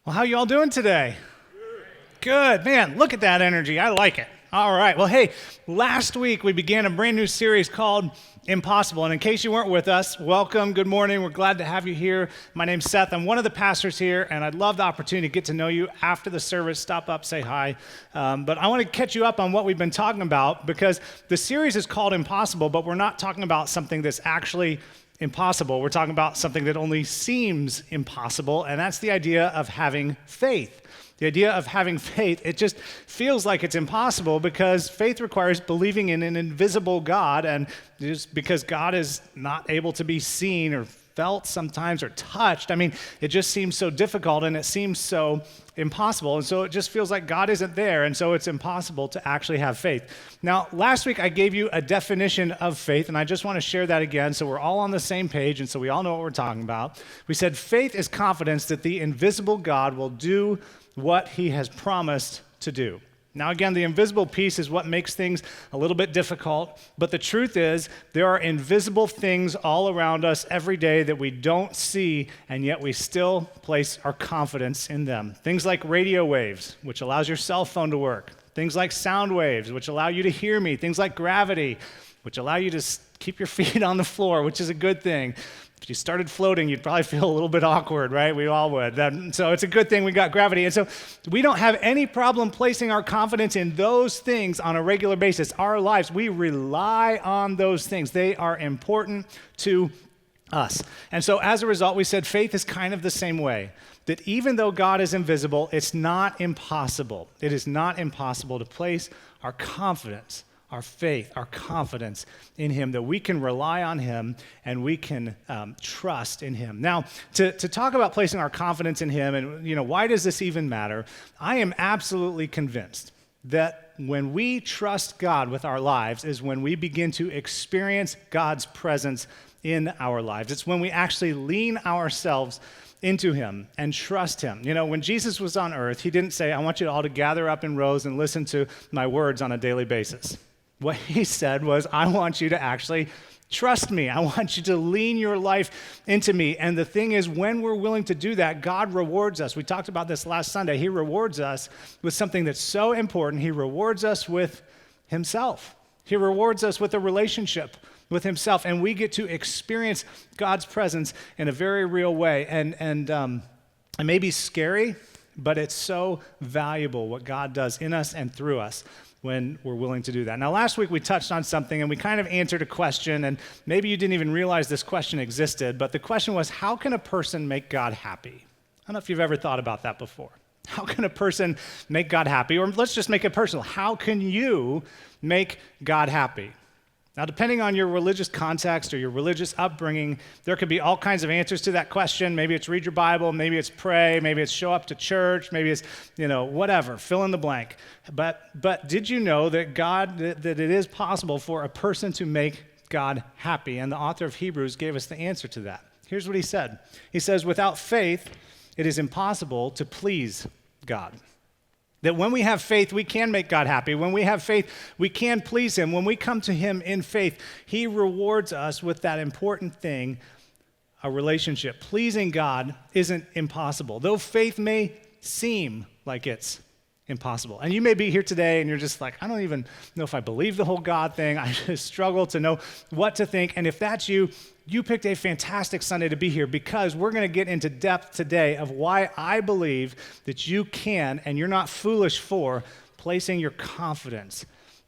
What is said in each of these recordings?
Well, how you all doing today? Good. Man, look at that energy. I like it. All right. Well, hey, last week we began a brand new series called Impossible. And in case you weren't with us, welcome. Good morning. We're glad to have you here. My name's Seth. I'm one of the pastors here, and I'd love the opportunity to get to know you after the service. Stop up, say hi. But I want to catch you up on what we've been talking about because the series is called Impossible, but we're not talking about something that's actually impossible. We're talking about something that only seems impossible, and that's the idea of having faith. The idea of having faith, it just feels like it's impossible because faith requires believing in an invisible God, and just because God is not able to be seen or felt sometimes or touched, it just seems so difficult and it seems so impossible. And so it just feels like God isn't there, and so it's impossible to actually have faith. Now, last week I gave you a definition of faith, and I just want to share that again so we're all on the same page and so we all know what we're talking about. We said faith is confidence that the invisible God will do what he has promised to do. Now, again, the invisible piece is what makes things a little bit difficult, but the truth is there are invisible things all around us every day that we don't see, and yet we still place our confidence in them. Things like radio waves, which allows your cell phone to work. Things like sound waves, which allow you to hear me. Things like gravity, which allow you to keep your feet on the floor, which is a good thing. If you started floating, you'd probably feel a little bit awkward, right? We all would. So it's a good thing we got gravity. And so we don't have any problem placing our confidence in those things on a regular basis. Our lives, we rely on those things. They are important to us. And so as a result, we said faith is kind of the same way. That even though God is invisible, it's not impossible. It is not impossible to place our confidence, our faith, our confidence in him, that we can rely on him and we can trust in him. Now, to talk about placing our confidence in him and, why does this even matter? I am absolutely convinced that when we trust God with our lives is when we begin to experience God's presence in our lives. It's when we actually lean ourselves into him and trust him. When Jesus was on earth, he didn't say, I want you all to gather up in rows and listen to my words on a daily basis. What he said was, I want you to actually trust me. I want you to lean your life into me. And the thing is, when we're willing to do that, God rewards us. We talked about this last Sunday. He rewards us with something that's so important. He rewards us with himself. He rewards us with a relationship with himself. And we get to experience God's presence in a very real way. And it may be scary, but it's so valuable what God does in us and through us when we're willing to do that. Now, last week we touched on something and we kind of answered a question, and maybe you didn't even realize this question existed, but the question was, how can a person make God happy? I don't know if you've ever thought about that before. How can a person make God happy? Or let's just make it personal. How can you make God happy? Now, depending on your religious context or your religious upbringing, there could be all kinds of answers to that question. Maybe it's read your Bible, maybe it's pray, maybe it's show up to church, maybe it's, whatever, fill in the blank. But did you know that that it is possible for a person to make God happy? And the author of Hebrews gave us the answer to that. Here's what he said. He says, without faith, it is impossible to please God. That when we have faith, we can make God happy. When we have faith, we can please him. When we come to him in faith, he rewards us with that important thing, a relationship. Pleasing God isn't impossible, though faith may seem like it's impossible. And you may be here today and you're just like, I don't even know if I believe the whole God thing. I just struggle to know what to think. And if that's you, you picked a fantastic Sunday to be here because we're going to get into depth today of why I believe that you can, and you're not foolish for, placing your confidence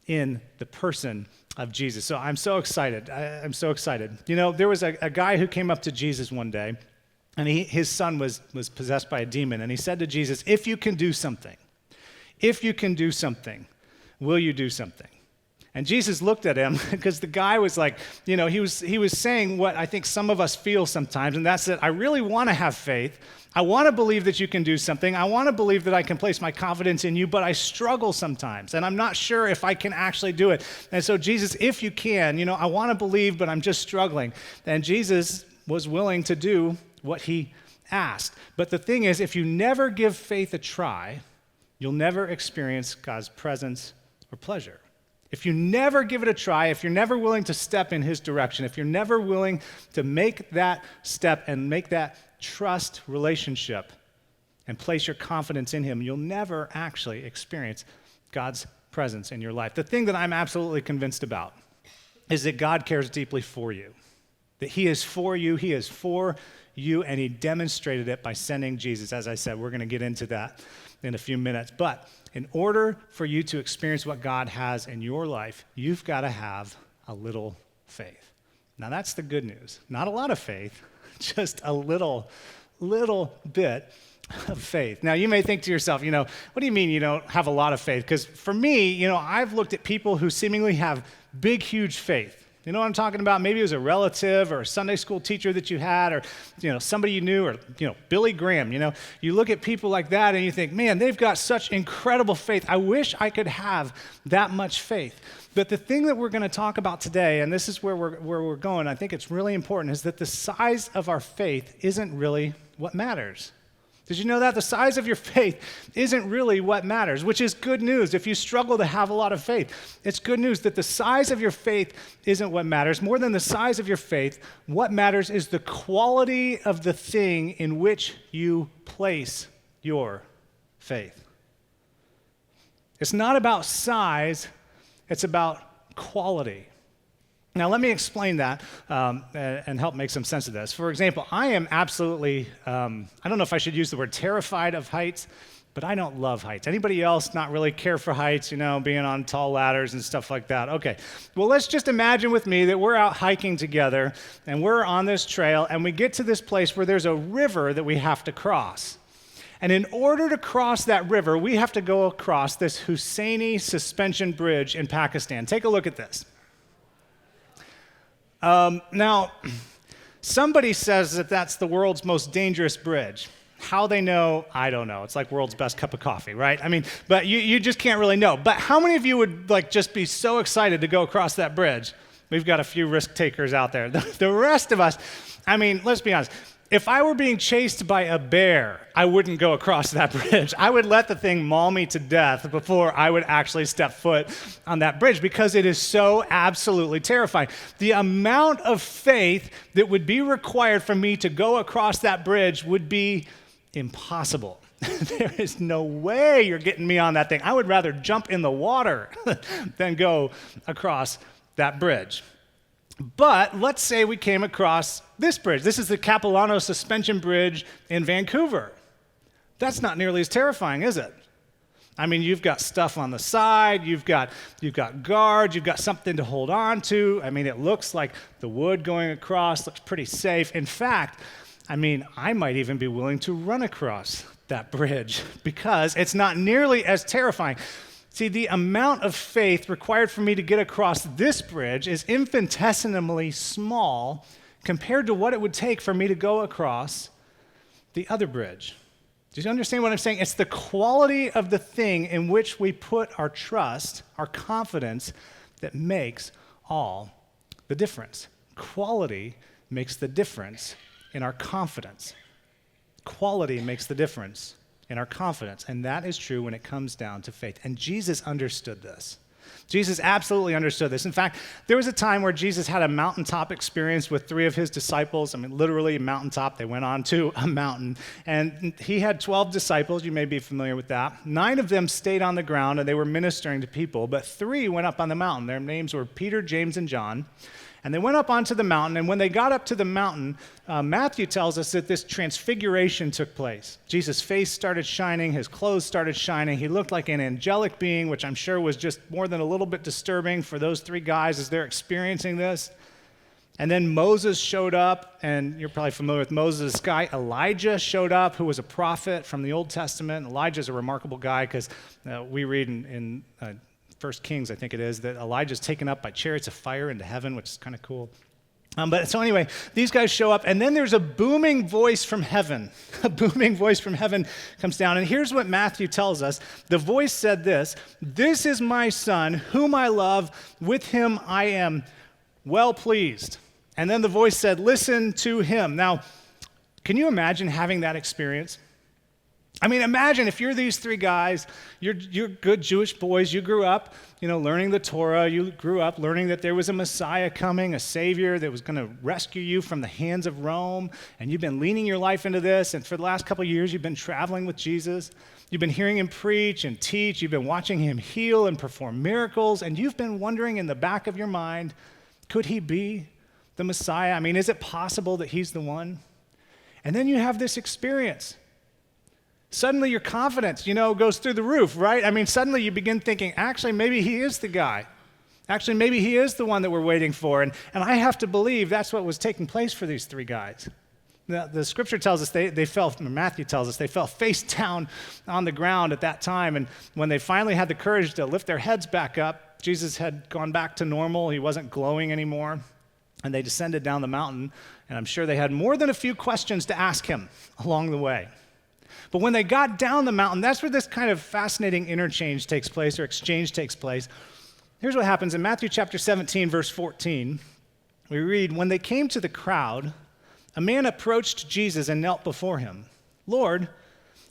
in the person of Jesus. So I'm so excited. I'm so excited. There was a guy who came up to Jesus one day, and his son was possessed by a demon, and he said to Jesus, if you can do something, will you do something? And Jesus looked at him because the guy was like, he was saying what I think some of us feel sometimes, and that's that I really want to have faith. I want to believe that you can do something. I want to believe that I can place my confidence in you, but I struggle sometimes, and I'm not sure if I can actually do it. And so Jesus, if you can, I want to believe, but I'm just struggling. And Jesus was willing to do what he asked. But the thing is, if you never give faith a try, you'll never experience God's presence or pleasure. If you never give it a try, if you're never willing to step in his direction, if you're never willing to make that step and make that trust relationship and place your confidence in him, you'll never actually experience God's presence in your life. The thing that I'm absolutely convinced about is that God cares deeply for you, that he is for you, and he demonstrated it by sending Jesus. As I said, we're going to get into that in a few minutes. But in order for you to experience what God has in your life, you've got to have a little faith. Now that's the good news. Not a lot of faith, just a little bit of faith. Now you may think to yourself, what do you mean you don't have a lot of faith? Because for me, I've looked at people who seemingly have big, huge faith. You know what I'm talking about? Maybe it was a relative or a Sunday school teacher that you had, or somebody you knew, or Billy Graham. You look at people like that and you think, man, they've got such incredible faith. I wish I could have that much faith. But the thing that we're going to talk about today, and this is where we're going, I think it's really important, is that the size of our faith isn't really what matters. Did you know that? The size of your faith isn't really what matters, which is good news. If you struggle to have a lot of faith, it's good news that the size of your faith isn't what matters. More than the size of your faith, what matters is the quality of the thing in which you place your faith. It's not about size, it's about quality. Now, let me explain that and help make some sense of this. For example, I am absolutely, I don't know if I should use the word terrified of heights, but I don't love heights. Anybody else not really care for heights, being on tall ladders and stuff like that? Okay, well, let's just imagine with me that we're out hiking together and we're on this trail and we get to this place where there's a river that we have to cross. And in order to cross that river, we have to go across this Husseini suspension bridge in Pakistan. Take a look at this. Now, somebody says that that's the world's most dangerous bridge. How they know, I don't know. It's like world's best cup of coffee, right? But you just can't really know. But how many of you would just be so excited to go across that bridge? We've got a few risk takers out there. The rest of us, let's be honest. If I were being chased by a bear, I wouldn't go across that bridge. I would let the thing maul me to death before I would actually step foot on that bridge because it is so absolutely terrifying. The amount of faith that would be required for me to go across that bridge would be impossible. There is no way you're getting me on that thing. I would rather jump in the water than go across that bridge. But let's say we came across this bridge. This is the Capilano suspension bridge in Vancouver. That's not nearly as terrifying, is it? You've got stuff on the side, you've got guards, you've got something to hold on to. It looks like the wood going across looks pretty safe. In fact, I might even be willing to run across that bridge because it's not nearly as terrifying. See, the amount of faith required for me to get across this bridge is infinitesimally small compared to what it would take for me to go across the other bridge. Do you understand what I'm saying? It's the quality of the thing in which we put our trust, our confidence, that makes all the difference. Quality makes the difference in our confidence. Quality makes the difference in our confidence, and that is true when it comes down to faith. And Jesus understood this. Jesus absolutely understood this. In fact, there was a time where Jesus had a mountaintop experience with 3 of his disciples. Literally a mountaintop. They went on to a mountain, and he had 12 disciples. You may be familiar with that. 9 of them stayed on the ground, and they were ministering to people, but 3 went up on the mountain. Their names were Peter, James, and John. And they went up onto the mountain, and when they got up to the mountain, Matthew tells us that this transfiguration took place. Jesus' face started shining, his clothes started shining. He looked like an angelic being, which I'm sure was just more than a little bit disturbing for those 3 guys as they're experiencing this. And then Moses showed up, and you're probably familiar with Moses' guy. Elijah showed up, who was a prophet from the Old Testament. Elijah's a remarkable guy because we read in 1 Kings, I think it is, that Elijah's taken up by chariots of fire into heaven, which is kind of cool. So anyway, these guys show up, and then there's a booming voice from heaven. A booming voice from heaven comes down, and here's what Matthew tells us. The voice said this: "This is my son, whom I love. With him I am well pleased." And then the voice said, "Listen to him." Now, can you imagine having that experience? I mean, imagine if you're these three guys, you're good Jewish boys, you grew up, learning the Torah, you grew up learning that there was a Messiah coming, a Savior that was going to rescue you from the hands of Rome, and you've been leaning your life into this, and for the last couple of years, you've been traveling with Jesus. You've been hearing him preach and teach, you've been watching him heal and perform miracles, and you've been wondering in the back of your mind, could he be the Messiah? I mean, is it possible that he's the one? And then you have this experience. Suddenly your confidence, goes through the roof, right? I mean, suddenly you begin thinking, actually, maybe he is the guy. Actually, maybe he is the one that we're waiting for. And I have to believe that's what was taking place for these three guys. The scripture tells us Matthew tells us they fell face down on the ground at that time. And when they finally had the courage to lift their heads back up, Jesus had gone back to normal. He wasn't glowing anymore. And they descended down the mountain. And I'm sure they had more than a few questions to ask him along the way. But when they got down the mountain, that's where this kind of fascinating exchange takes place. Here's what happens in Matthew chapter 17, verse 14. We read, when they came to the crowd, a man approached Jesus and knelt before him. Lord,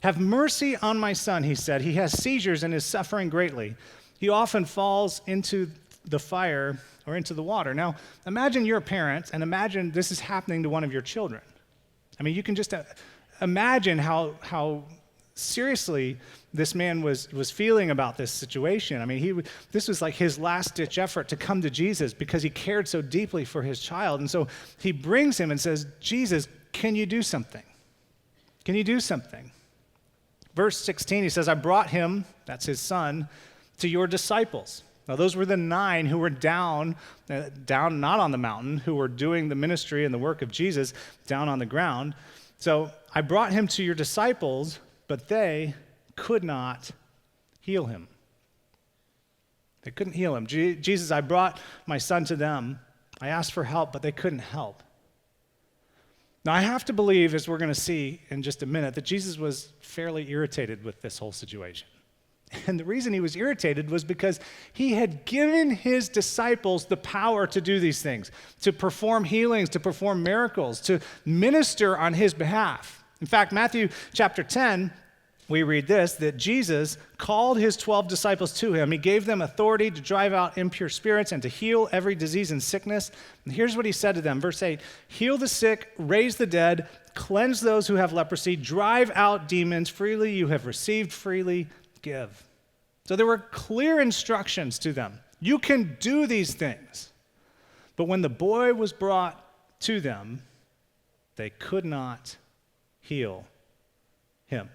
have mercy on my son, he said. He has seizures and is suffering greatly. He often falls into the fire or into the water. Now, imagine you're a parent and imagine this is happening to one of your children. I mean, you can just imagine how seriously this man was feeling about this situation. I mean, this was like his last-ditch effort to come to Jesus because he cared so deeply for his child. And so he brings him and says, Jesus, can you do something? Can you do something? Verse 16, he says, I brought him, that's his son, to your disciples. Now, those were the 9 who were down not on the mountain, who were doing the ministry and the work of Jesus down on the ground. So I brought him to your disciples, but they could not heal him. They couldn't heal him. Jesus, I brought my son to them. I asked for help, but they couldn't help. Now, I have to believe, as we're going to see in just a minute, that Jesus was fairly irritated with this whole situation. And the reason he was irritated was because he had given his disciples the power to do these things, to perform healings, to perform miracles, to minister on his behalf. In fact, Matthew chapter 10, we read this, that Jesus called his 12 disciples to him. He gave them authority to drive out impure spirits and to heal every disease and sickness. And here's what he said to them, verse 8, heal the sick, raise the dead, cleanse those who have leprosy, drive out demons, freely you have received, freely give. So there were clear instructions to them. You can do these things. But when the boy was brought to them, they could not heal him.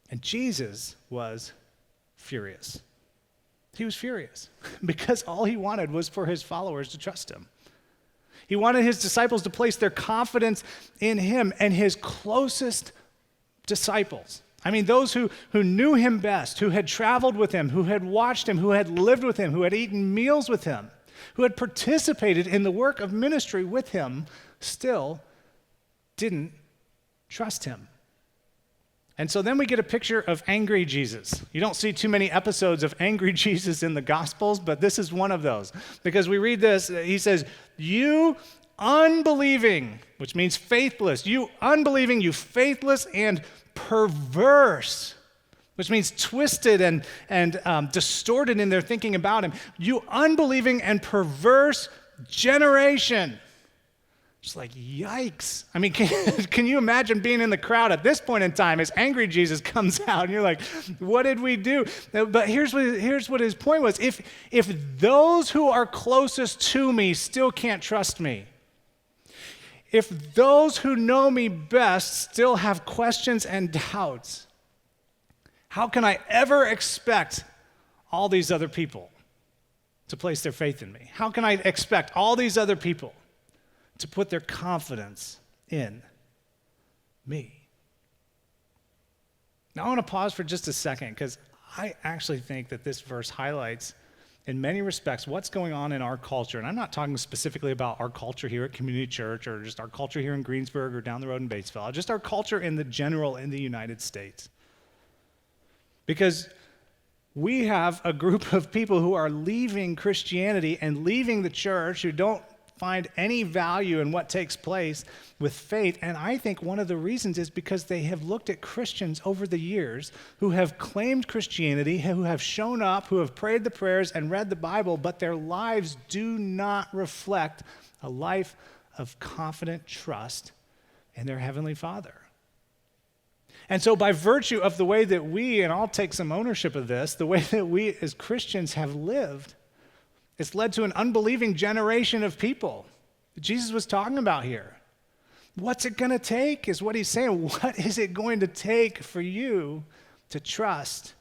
And Jesus was furious. He was furious because all he wanted was for his followers to trust him. He wanted his disciples to place their confidence in him and his closest disciples. I mean, those who knew him best, who had traveled with him, who had watched him, who had lived with him, who had eaten meals with him, who had participated in the work of ministry with him, still didn't trust him. And so then we get a picture of angry Jesus. You don't see too many episodes of angry Jesus in the Gospels, but this is one of those. Because we read this, he says, you unbelieving, which means faithless, you unbelieving, you faithless and perverse, which means twisted and distorted in their thinking about him. You unbelieving and perverse generation. It's like, yikes. I mean, can you imagine being in the crowd at this point in time as angry Jesus comes out and you're like, what did we do? But here's what his point was. If those who are closest to me still can't trust me, if those who know me best still have questions and doubts, how can I ever expect all these other people to place their faith in me? How can I expect all these other people to put their confidence in me? Now I want to pause for just a second because I actually think that this verse highlights in many respects what's going on in our culture. And I'm not talking specifically about our culture here at Community Church or just our culture here in Greensburg or down the road in Batesville, just our culture in the general in the United States. Because we have a group of people who are leaving Christianity and leaving the church, who don't find any value in what takes place with faith. And I think one of the reasons is because they have looked at Christians over the years who have claimed Christianity, who have shown up, who have prayed the prayers and read the Bible, but their lives do not reflect a life of confident trust in their Heavenly Father. And so by virtue of the way that we, and I'll take some ownership of this, the way that we as Christians have lived, it's led to an unbelieving generation of people that Jesus was talking about here. What's it going to take is what he's saying. What is it going to take for you to trust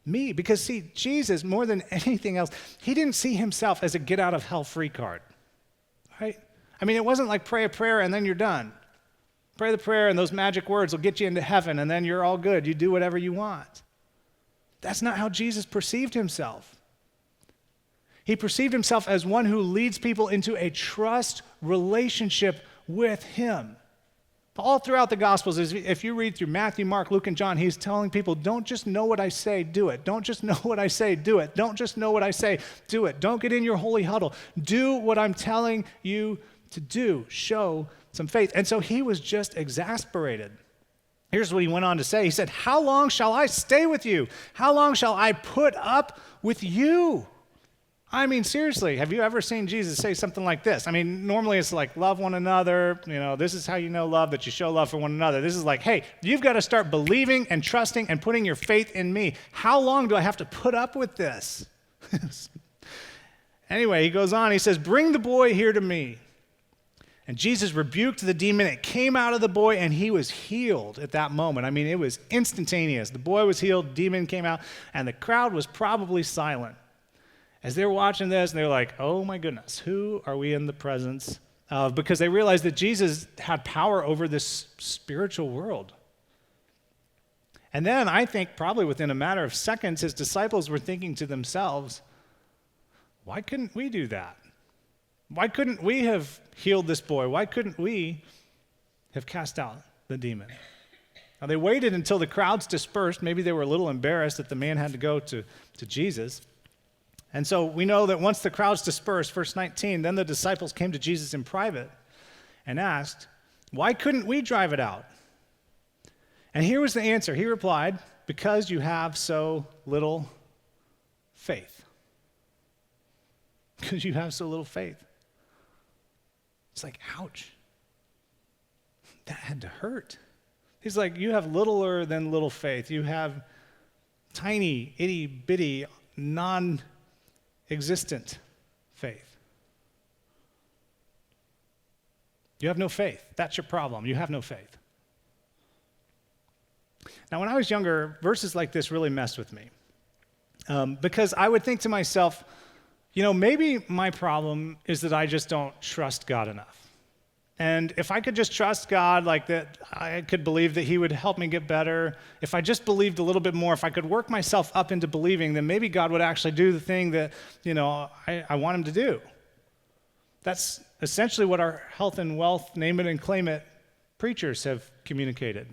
me? Because see, Jesus, more than anything else, he didn't see himself as a get-out-of-hell-free card, right? I mean, it wasn't like pray a prayer and then you're done. Pray the prayer and those magic words will get you into heaven and then you're all good. You do whatever you want. That's not how Jesus perceived himself. He perceived himself as one who leads people into a trust relationship with him. All throughout the Gospels, if you read through Matthew, Mark, Luke, and John, he's telling people, don't just know what I say, do it. Don't just know what I say, do it. Don't just know what I say, do it. Don't get in your holy huddle. Do what I'm telling you to do. Show some faith. And so he was just exasperated. Here's what he went on to say. He said, how long shall I stay with you? How long shall I put up with you? I mean, seriously, have you ever seen Jesus say something like this? I mean, normally it's like, love one another. You know, this is how you know love, that you show love for one another. This is like, hey, you've got to start believing and trusting and putting your faith in me. How long do I have to put up with this? Anyway, he goes on. He says, bring the boy here to me. And Jesus rebuked the demon. It came out of the boy, and he was healed at that moment. I mean, it was instantaneous. The boy was healed, demon came out, and the crowd was probably silent. As they're watching this, and they're like, oh my goodness, who are we in the presence of? Because they realized that Jesus had power over this spiritual world. And then I think probably within a matter of seconds, his disciples were thinking to themselves, why couldn't we do that? Why couldn't we have healed this boy? Why couldn't we have cast out the demon? Now, they waited until the crowds dispersed. Maybe they were a little embarrassed that the man had to go to Jesus. And so we know that once the crowds dispersed, verse 19, then the disciples came to Jesus in private and asked, why couldn't we drive it out? And here was the answer. He replied, because you have so little faith. Because you have so little faith. It's like, ouch. That had to hurt. He's like, you have littler than little faith. You have tiny, itty-bitty, non-existent faith. You have no faith. That's your problem. You have no faith. Now, when I was younger, verses like this really messed with me. Because I would think to myself, you know, maybe my problem is that I just don't trust God enough. And if I could just trust God like that, I could believe that he would help me get better. If I just believed a little bit more, if I could work myself up into believing, then maybe God would actually do the thing that, you know, I want him to do. That's essentially what our health and wealth, name it and claim it, preachers have communicated.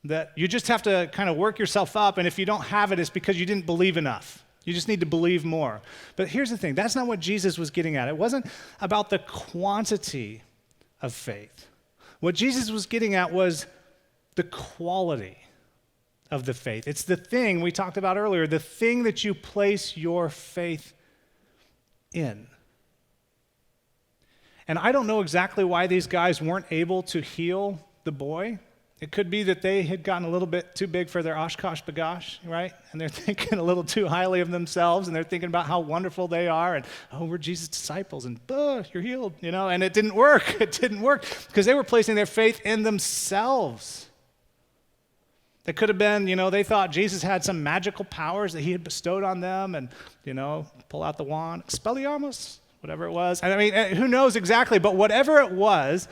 That you just have to kind of work yourself up, and if you don't have it, it's because you didn't believe enough. You just need to believe more. But here's the thing. That's not what Jesus was getting at. It wasn't about the quantity of faith. What Jesus was getting at was the quality of the faith. It's the thing we talked about earlier, the thing that you place your faith in. And I don't know exactly why these guys weren't able to heal the boy. It could be that they had gotten a little bit too big for their Oshkosh bagosh, right? And they're thinking a little too highly of themselves, and they're thinking about how wonderful they are, and, oh, we're Jesus' disciples, and, you're healed, you know? And it didn't work. It didn't work because they were placing their faith in themselves. It could have been, you know, they thought Jesus had some magical powers that he had bestowed on them, and, you know, pull out the wand, Expelliarmus, whatever it was. I mean, who knows exactly, but whatever it was,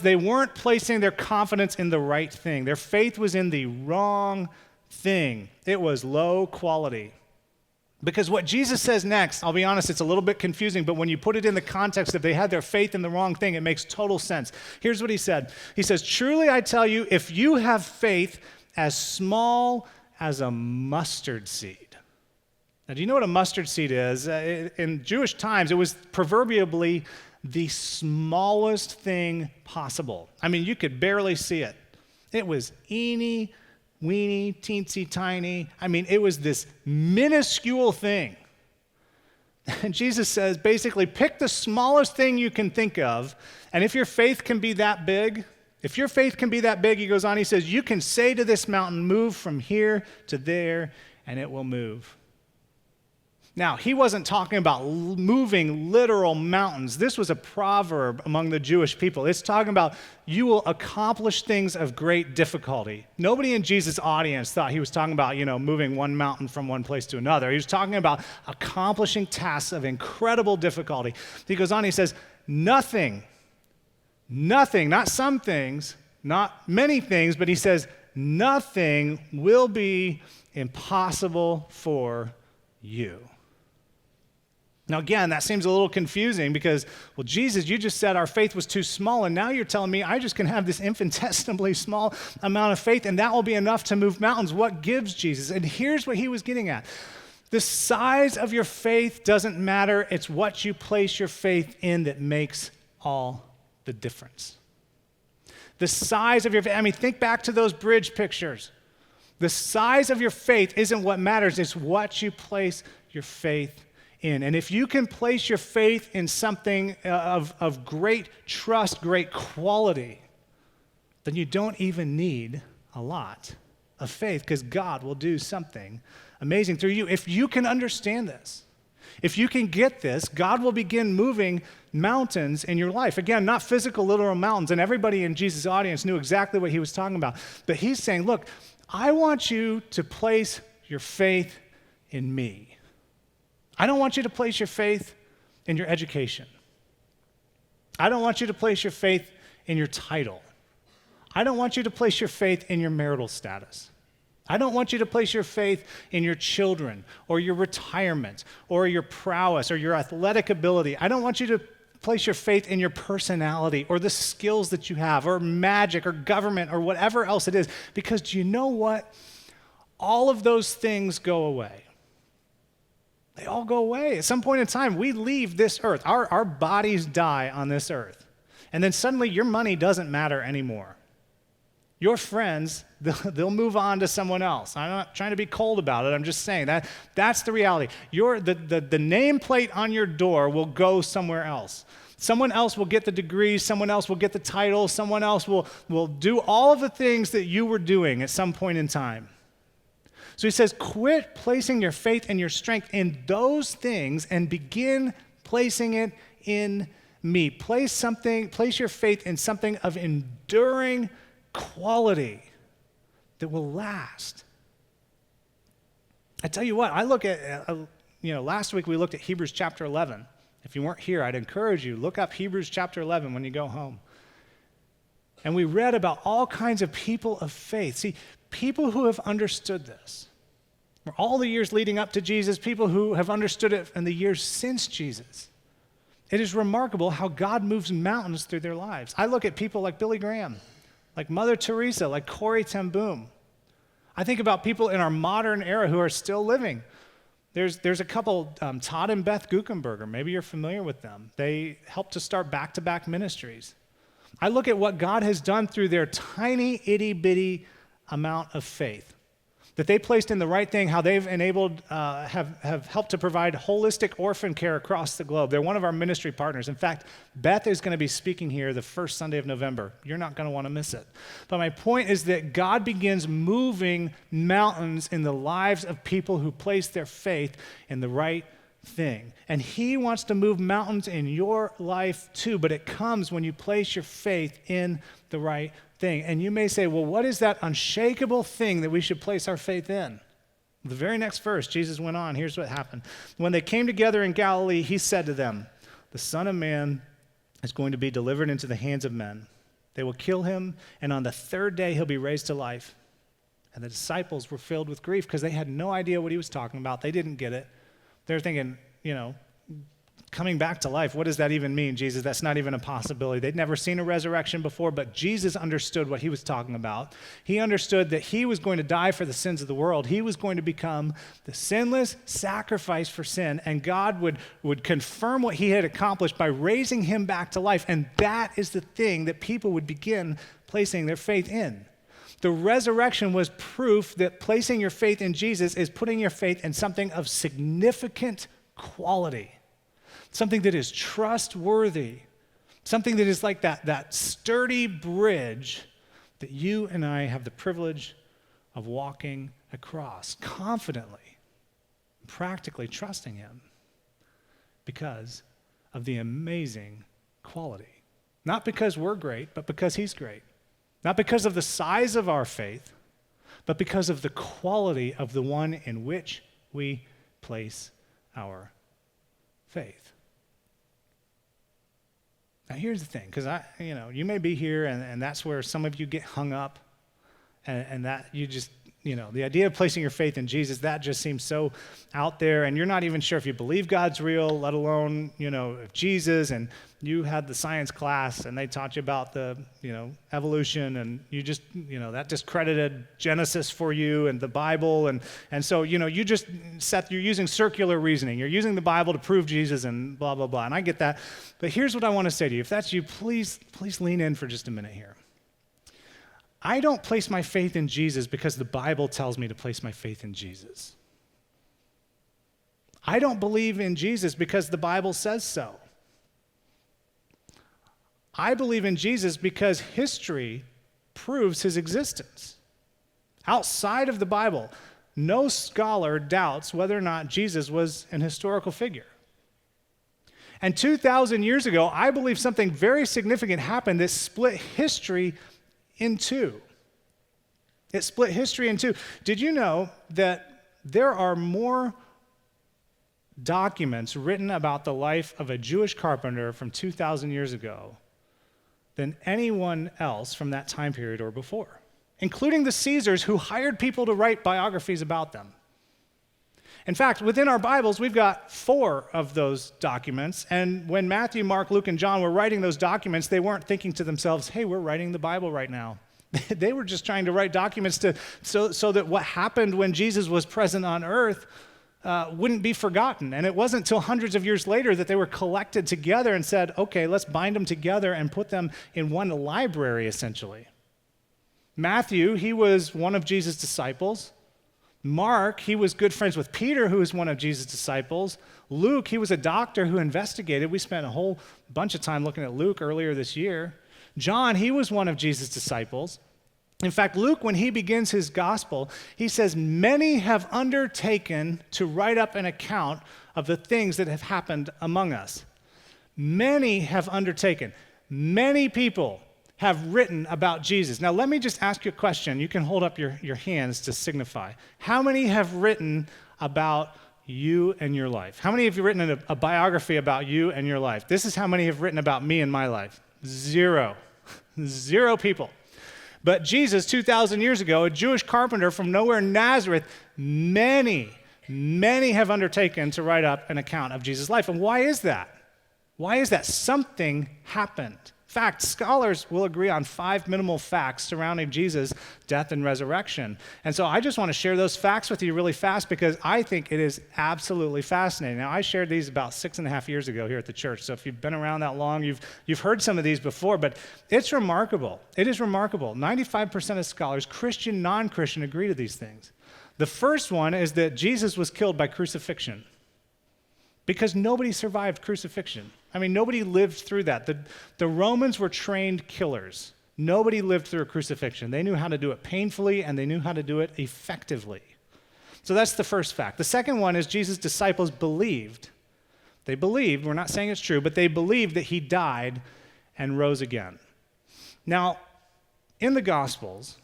they weren't placing their confidence in the right thing. Their faith was in the wrong thing. It was low quality. Because what Jesus says next, I'll be honest, it's a little bit confusing, but when you put it in the context of they had their faith in the wrong thing, it makes total sense. Here's what he said. He says, truly I tell you, if you have faith as small as a mustard seed, Now, do you know what a mustard seed is? In Jewish times, it was proverbially the smallest thing possible. I mean, you could barely see it. It was eeny, weeny, teensy tiny. I mean, it was this minuscule thing. And Jesus says, basically, pick the smallest thing you can think of, and if your faith can be that big, he goes on, he says, you can say to this mountain, move from here to there, and it will move. Now, he wasn't talking about moving literal mountains. This was a proverb among the Jewish people. It's talking about you will accomplish things of great difficulty. Nobody in Jesus' audience thought he was talking about, moving one mountain from one place to another. He was talking about accomplishing tasks of incredible difficulty. He goes on, he says, nothing, not some things, not many things, but he says, nothing will be impossible for you. Now, again, that seems a little confusing because, well, Jesus, you just said our faith was too small, and now you're telling me I just can have this infinitesimally small amount of faith, and that will be enough to move mountains. What gives Jesus? And here's what he was getting at. The size of your faith doesn't matter. It's what you place your faith in that makes all the difference. The size of your faith, think back to those bridge pictures. The size of your faith isn't what matters. It's what you place your faith in. And if you can place your faith in something of great trust, great quality, then you don't even need a lot of faith because God will do something amazing through you. If you can understand this, if you can get this, God will begin moving mountains in your life. Again, not physical, literal mountains. And everybody in Jesus' audience knew exactly what he was talking about. But he's saying, look, I want you to place your faith in me. I don't want you to place your faith in your education. I don't want you to place your faith in your title. I don't want you to place your faith in your marital status. I don't want you to place your faith in your children or your retirement or your prowess or your athletic ability. I don't want you to place your faith in your personality or the skills that you have or magic or government or whatever else it is. Because do you know what? All of those things go away. They all go away. At some point in time, we leave this earth. Our bodies die on this earth. And then suddenly your money doesn't matter anymore. Your friends, they'll move on to someone else. I'm not trying to be cold about it. I'm just saying that's the reality. The nameplate on your door will go somewhere else. Someone else will get the degree. Someone else will get the title. Someone else will do all of the things that you were doing at some point in time. So he says, quit placing your faith and your strength in those things and begin placing it in me. Place your faith in something of enduring quality that will last. I tell you what, I look at, last week we looked at Hebrews chapter 11. If you weren't here, I'd encourage you, look up Hebrews chapter 11 when you go home. And we read about all kinds of people of faith. See, people who have understood this, for all the years leading up to Jesus, people who have understood it in the years since Jesus. It is remarkable how God moves mountains through their lives. I look at people like Billy Graham, like Mother Teresa, like Corrie ten Boom. I think about people in our modern era who are still living. There's a couple, Todd and Beth Guckenberger. Maybe you're familiar with them. They helped to start back-to-back ministries. I look at what God has done through their tiny, itty-bitty amount of faith that they placed in the right thing, how they've enabled, have helped to provide holistic orphan care across the globe. They're one of our ministry partners. In fact, Beth is going to be speaking here the first Sunday of November. You're not going to want to miss it. But my point is that God begins moving mountains in the lives of people who place their faith in the right thing. And he wants to move mountains in your life too, but it comes when you place your faith in the right thing. And you may say, well, what is that unshakable thing that we should place our faith in? The very next verse, Jesus went on. Here's what happened. When they came together in Galilee, he said to them, the Son of Man is going to be delivered into the hands of men. They will kill him, and on the third day he'll be raised to life. And the disciples were filled with grief because they had no idea what he was talking about. They didn't get it. They're thinking, Coming back to life, what does that even mean, Jesus? That's not even a possibility. They'd never seen a resurrection before, but Jesus understood what he was talking about. He understood that he was going to die for the sins of the world. He was going to become the sinless sacrifice for sin, and God would confirm what he had accomplished by raising him back to life, and that is the thing that people would begin placing their faith in. The resurrection was proof that placing your faith in Jesus is putting your faith in something of significant quality. Something that is trustworthy, something that is like that sturdy bridge that you and I have the privilege of walking across confidently, practically trusting him because of the amazing quality. Not because we're great, but because he's great. Not because of the size of our faith, but because of the quality of the one in which we place our faith. Now, here's the thing, because you may be here, and that's where some of you get hung up, and that you just, the idea of placing your faith in Jesus, that just seems so out there, and you're not even sure if you believe God's real, let alone, if Jesus, and you had the science class, and they taught you about the, evolution, and you just, that discredited Genesis for you and the Bible, and so, you just, Seth, you're using circular reasoning. You're using the Bible to prove Jesus and blah, blah, blah, and I get that, but here's what I want to say to you. If that's you, please lean in for just a minute here. I don't place my faith in Jesus because the Bible tells me to place my faith in Jesus. I don't believe in Jesus because the Bible says so. I believe in Jesus because history proves his existence. Outside of the Bible, no scholar doubts whether or not Jesus was an historical figure. And 2,000 years ago, I believe something very significant happened that split history in two. It split history in two. Did you know that there are more documents written about the life of a Jewish carpenter from 2,000 years ago than anyone else from that time period or before, including the Caesars who hired people to write biographies about them? In fact, within our Bibles, we've got 4 of those documents, and when Matthew, Mark, Luke, and John were writing those documents, they weren't thinking to themselves, hey, we're writing the Bible right now. They were just trying to write documents so that what happened when Jesus was present on earth wouldn't be forgotten. And it wasn't until hundreds of years later that they were collected together and said, okay, let's bind them together and put them in one library, essentially. Matthew, he was one of Jesus' disciples. Mark, he was good friends with Peter, who was one of Jesus' disciples. Luke, he was a doctor who investigated. We spent a whole bunch of time looking at Luke earlier this year. John, he was one of Jesus' disciples. In fact, Luke, when he begins his gospel, he says, many have undertaken to write up an account of the things that have happened among us. Many have undertaken. Many people have written about Jesus. Now, let me just ask you a question. You can hold up your hands to signify. How many have written about you and your life? How many have you written a biography about you and your life? This is how many have written about me and my life. 0. 0 people. But Jesus, 2,000 years ago, a Jewish carpenter from nowhere in Nazareth, many have undertaken to write up an account of Jesus' life. And why is that? Why is that? Something happened. In fact, scholars will agree on 5 minimal facts surrounding Jesus' death and resurrection. And so I just want to share those facts with you really fast because I think it is absolutely fascinating. Now, I shared these about 6.5 years ago here at the church. So if you've been around that long, you've heard some of these before, but it's remarkable. It is remarkable. 95% of scholars, Christian, non-Christian, agree to these things. The first one is that Jesus was killed by crucifixion because nobody survived crucifixion. I mean, nobody lived through that. The Romans were trained killers. Nobody lived through a crucifixion. They knew how to do it painfully, and they knew how to do it effectively. So that's the first fact. The second one is Jesus' disciples believed. They believed, we're not saying it's true, but they believed that he died and rose again. Now, in the Gospels,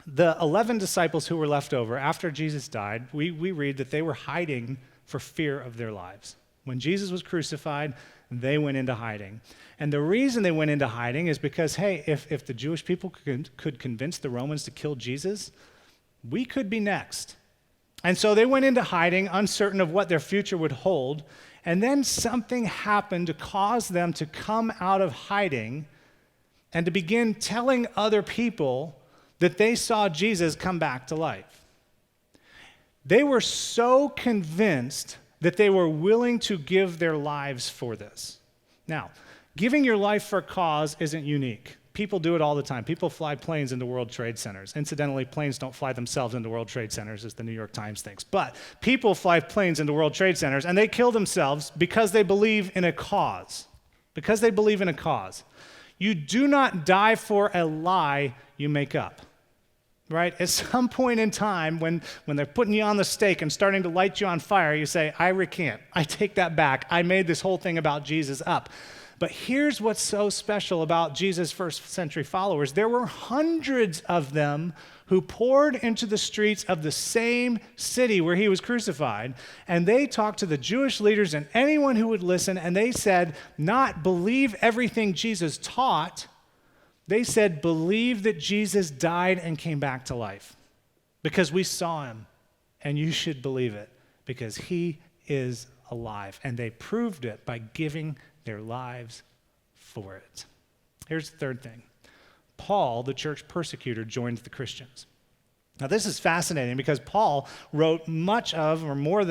the 11 disciples who were left over after Jesus died, we read that they were hiding for fear of their lives. When Jesus was crucified, they went into hiding. And the reason they went into hiding is because, hey, if the Jewish people could convince the Romans to kill Jesus, we could be next. And so they went into hiding, uncertain of what their future would hold. And then something happened to cause them to come out of hiding and to begin telling other people that they saw Jesus come back to life. They were so convinced that they were willing to give their lives for this. Now, giving your life for a cause isn't unique. People do it all the time. People fly planes into World Trade Centers. Incidentally, planes don't fly themselves into World Trade Centers, as the New York Times thinks. But people fly planes into World Trade Centers, and they kill themselves because they believe in a cause. Because they believe in a cause. You do not die for a lie you make up. Right? At some point in time, when they're putting you on the stake and starting to light you on fire, you say, I recant. I take that back. I made this whole thing about Jesus up. But here's what's so special about Jesus' first century followers. There were hundreds of them who poured into the streets of the same city where he was crucified, and they talked to the Jewish leaders and anyone who would listen, and they said, not believe everything Jesus taught. They said, believe that Jesus died and came back to life because we saw him, and you should believe it because he is alive. And they proved it by giving their lives for it. Here's the third thing. Paul, the church persecutor, joined the Christians. Now, this is fascinating because Paul wrote much of, or more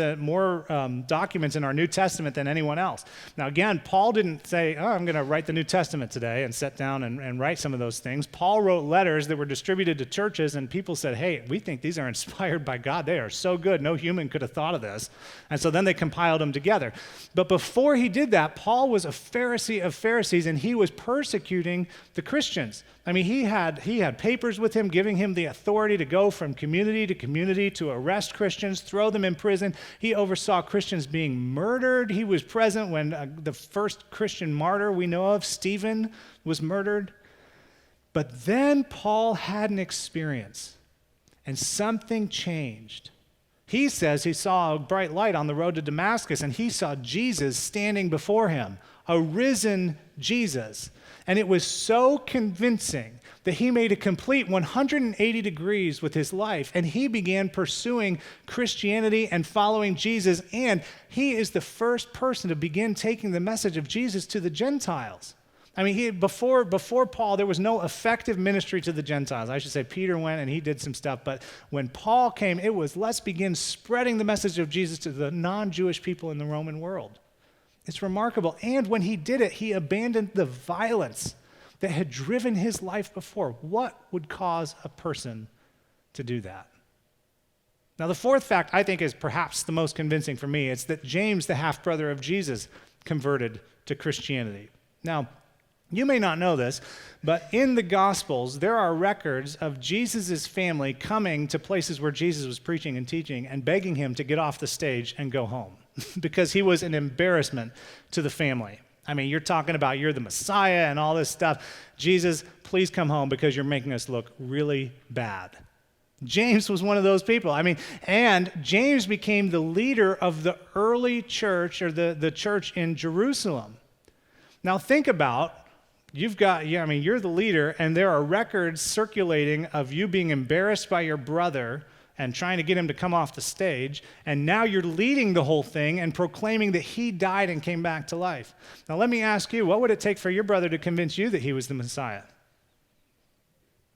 documents in our New Testament than anyone else. Now, again, Paul didn't say, I'm going to write the New Testament today and sit down and write some of those things. Paul wrote letters that were distributed to churches, and people said, hey, we think these are inspired by God. They are so good. No human could have thought of this. And so then they compiled them together. But before he did that, Paul was a Pharisee of Pharisees, and he was persecuting the Christians. I mean, he had papers with him giving him the authority to go from community to arrest Christians, throw them in prison. He oversaw Christians being murdered. He was present when the first Christian martyr we know of, Stephen, was murdered. But then Paul had an experience, and something changed. He says he saw a bright light on the road to Damascus, and he saw Jesus standing before him, a risen Jesus. And it was so convincing that he made a complete 180 degrees with his life, and he began pursuing Christianity and following Jesus, and he is the first person to begin taking the message of Jesus to the Gentiles. I mean, before Paul, there was no effective ministry to the Gentiles. I should say Peter went and he did some stuff, but when Paul came, it was let's begin spreading the message of Jesus to the non-Jewish people in the Roman world. It's remarkable. And when he did it, he abandoned the violence that had driven his life before. What would cause a person to do that? Now, the fourth fact I think is perhaps the most convincing for me. It's that James, the half-brother of Jesus, converted to Christianity. Now, you may not know this, but in the Gospels, there are records of Jesus' family coming to places where Jesus was preaching and teaching and begging him to get off the stage and go home because he was an embarrassment to the family. I mean, you're talking about you're the Messiah and all this stuff. Jesus, please come home because you're making us look really bad. James was one of those people. I mean, and James became the leader of the early church, or the church in Jerusalem. Now think about, you're the leader, and there are records circulating of you being embarrassed by your brother and trying to get him to come off the stage, and now you're leading the whole thing and proclaiming that he died and came back to life. Now let me ask you, what would it take for your brother to convince you that he was the Messiah?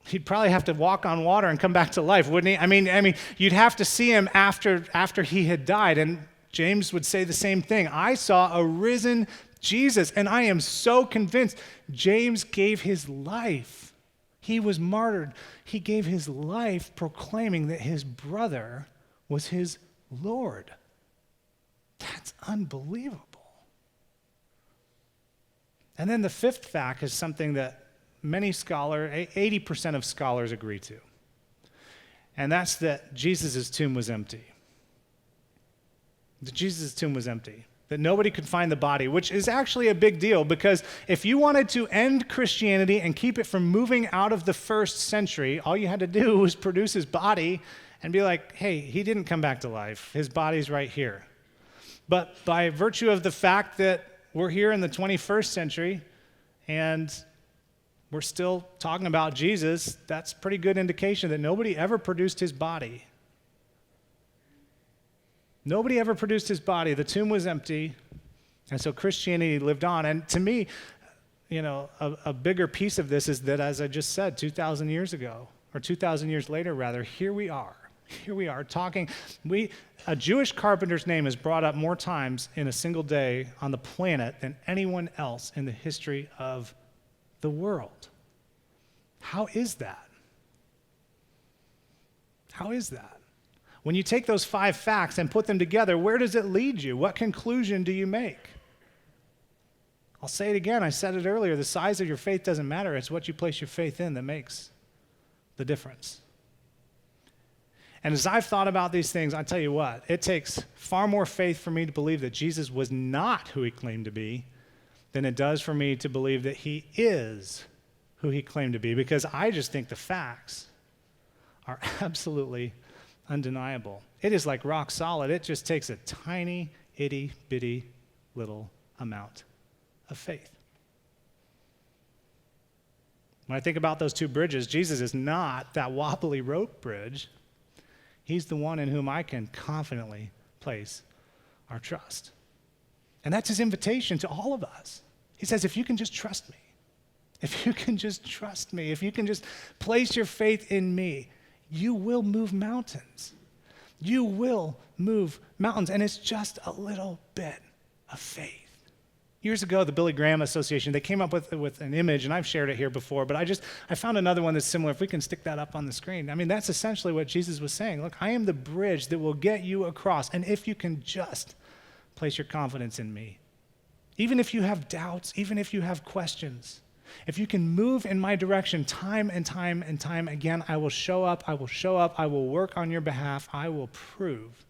He'd probably have to walk on water and come back to life, wouldn't he? I mean, you'd have to see him after he had died, and James would say the same thing. I saw a risen Jesus, and I am so convinced. James gave his life. He was martyred. He gave his life proclaiming that his brother was his Lord. That's unbelievable. And then the fifth fact is something that many scholars, 80% of scholars agree to. And that's that Jesus' tomb was empty. That Jesus' tomb was empty. That nobody could find the body, which is actually a big deal because if you wanted to end Christianity and keep it from moving out of the first century, all you had to do was produce his body and be like, hey, he didn't come back to life. His body's right here. But by virtue of the fact that we're here in the 21st century and we're still talking about Jesus, that's a pretty good indication that nobody ever produced his body. Nobody ever produced his body. The tomb was empty. And so Christianity lived on. And to me, a bigger piece of this is that, as I just said, 2,000 years ago, or 2,000 years later, rather, here we are. Here we are talking. A Jewish carpenter's name is brought up more times in a single day on the planet than anyone else in the history of the world. How is that? How is that? When you take those 5 facts and put them together, where does it lead you? What conclusion do you make? I'll say it again. I said it earlier. The size of your faith doesn't matter. It's what you place your faith in that makes the difference. And as I've thought about these things, I tell you what, it takes far more faith for me to believe that Jesus was not who he claimed to be than it does for me to believe that he is who he claimed to be, because I just think the facts are absolutely undeniable. It is like rock solid. It just takes a tiny, itty-bitty little amount of faith. When I think about those 2 bridges, Jesus is not that wobbly rope bridge. He's the one in whom I can confidently place our trust. And that's his invitation to all of us. He says, if you can just trust me, if you can just trust me, if you can just place your faith in me, you will move mountains. You will move mountains. And it's just a little bit of faith. Years ago, the Billy Graham Association, they came up with an image, and I've shared it here before, but I found another one that's similar. If we can stick that up on the screen. I mean, that's essentially what Jesus was saying. Look, I am the bridge that will get you across, and if you can just place your confidence in me, even if you have doubts, even if you have questions, if you can move in my direction time and time and time again, I will show up, I will work on your behalf, I will prove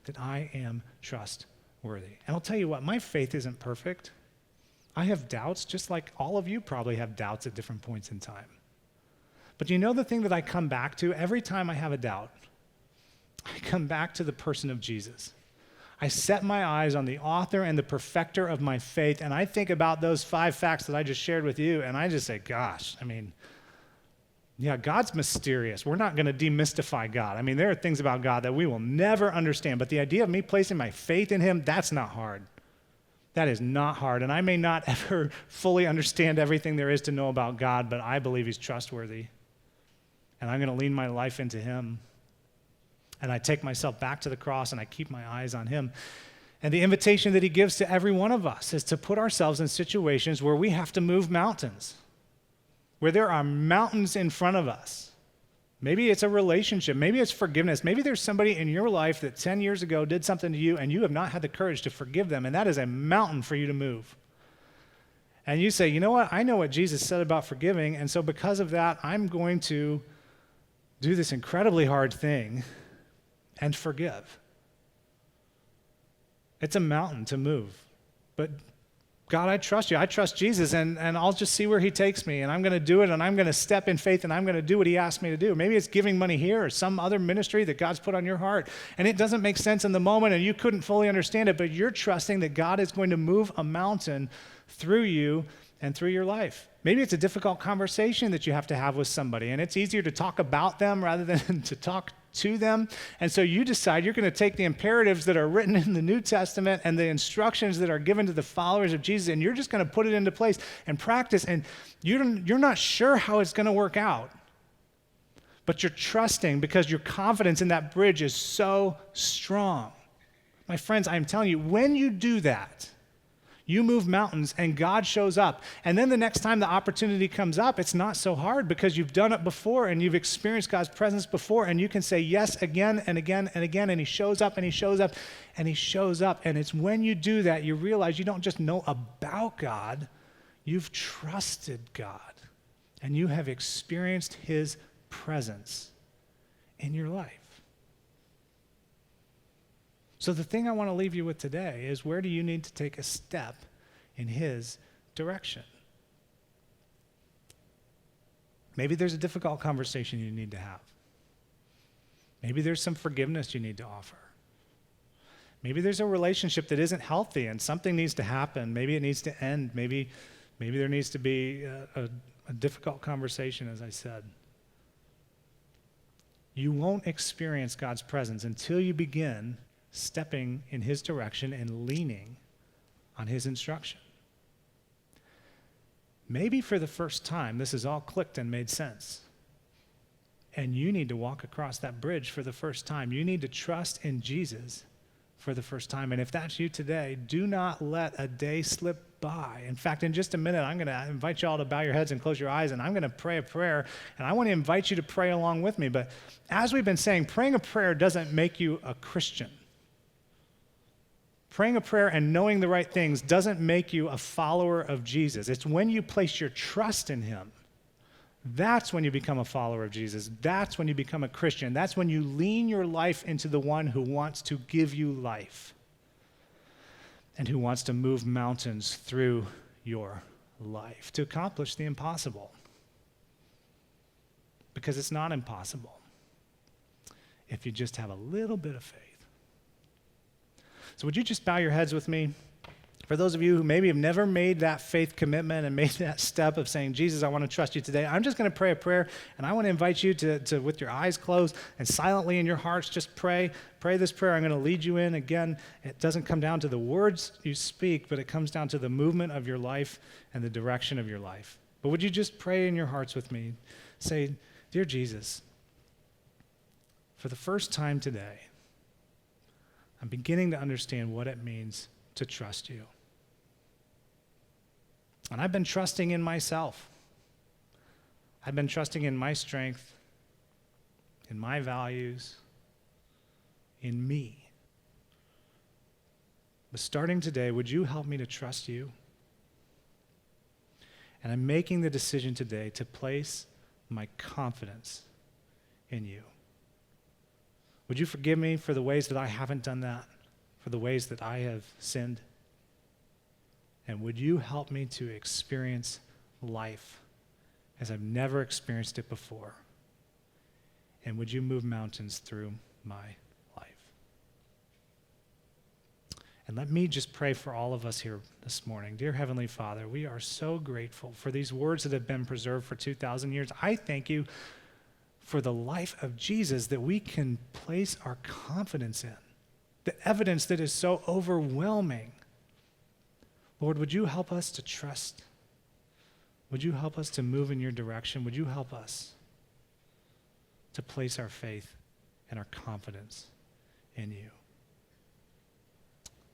that I am trustworthy. And I'll tell you what, my faith isn't perfect. I have doubts, just like all of you probably have doubts at different points in time. But you know the thing that I come back to every time I have a doubt? I come back to the person of Jesus. I set my eyes on the author and the perfecter of my faith, and I think about those 5 facts that I just shared with you, and I just say, gosh, God's mysterious. We're not going to demystify God. I mean, there are things about God that we will never understand, but the idea of me placing my faith in him, that's not hard. That is not hard, and I may not ever fully understand everything there is to know about God, but I believe he's trustworthy, and I'm going to lean my life into him. And I take myself back to the cross and I keep my eyes on him. And the invitation that he gives to every one of us is to put ourselves in situations where we have to move mountains, where there are mountains in front of us. Maybe it's a relationship. Maybe it's forgiveness. Maybe there's somebody in your life that 10 years ago did something to you and you have not had the courage to forgive them. And that is a mountain for you to move. And you say, you know what? I know what Jesus said about forgiving. And so because of that, I'm going to do this incredibly hard thing and forgive. It's a mountain to move. But God, I trust you. I trust Jesus, and I'll just see where he takes me, and I'm going to do it, and I'm going to step in faith, and I'm going to do what he asked me to do. Maybe it's giving money here or some other ministry that God's put on your heart, and it doesn't make sense in the moment, and you couldn't fully understand it, but you're trusting that God is going to move a mountain through you and through your life. Maybe it's a difficult conversation that you have to have with somebody, and it's easier to talk about them rather than to talk to them. And so you decide you're going to take the imperatives that are written in the New Testament and the instructions that are given to the followers of Jesus, and you're just going to put it into place and practice, and you're not sure how it's going to work out. But you're trusting because your confidence in that bridge is so strong. My friends, I'm telling you, when you do that, you move mountains and God shows up. And then the next time the opportunity comes up, it's not so hard because you've done it before and you've experienced God's presence before, and you can say yes again and again and again, and he shows up and he shows up and he shows up. And it's when you do that, you realize you don't just know about God, you've trusted God and you have experienced his presence in your life. So the thing I want to leave you with today is, where do you need to take a step in his direction? Maybe there's a difficult conversation you need to have. Maybe there's some forgiveness you need to offer. Maybe there's a relationship that isn't healthy and something needs to happen. Maybe it needs to end. Maybe there needs to be a difficult conversation, as I said. You won't experience God's presence until you begin stepping in his direction and leaning on his instruction. Maybe for the first time, this has all clicked and made sense. And you need to walk across that bridge for the first time. You need to trust in Jesus for the first time. And if that's you today, do not let a day slip by. In fact, in just a minute, I'm going to invite you all to bow your heads and close your eyes, and I'm going to pray a prayer, and I want to invite you to pray along with me. But as we've been saying, praying a prayer doesn't make you a Christian. Praying a prayer and knowing the right things doesn't make you a follower of Jesus. It's when you place your trust in him. That's when you become a follower of Jesus. That's when you become a Christian. That's when you lean your life into the one who wants to give you life and who wants to move mountains through your life to accomplish the impossible. Because it's not impossible if you just have a little bit of faith. So would you just bow your heads with me? For those of you who maybe have never made that faith commitment and made that step of saying, Jesus, I want to trust you today, I'm just going to pray a prayer, and I want to invite you to, with your eyes closed and silently in your hearts, just pray this prayer. I'm going to lead you in. Again, it doesn't come down to the words you speak, but it comes down to the movement of your life and the direction of your life. But would you just pray in your hearts with me? Say, Dear Jesus, for the first time today, I'm beginning to understand what it means to trust you. And I've been trusting in myself. I've been trusting in my strength, in my values, in me. But starting today, would you help me to trust you? And I'm making the decision today to place my confidence in you. Would you forgive me for the ways that I haven't done that, for the ways that I have sinned? And would you help me to experience life as I've never experienced it before? And would you move mountains through my life? And let me just pray for all of us here this morning. Dear Heavenly Father, we are so grateful for these words that have been preserved for 2,000 years. I thank you for the life of Jesus that we can place our confidence in, the evidence that is so overwhelming. Lord, would you help us to trust? Would you help us to move in your direction? Would you help us to place our faith and our confidence in you?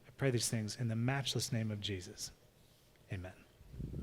I pray these things in the matchless name of Jesus. Amen.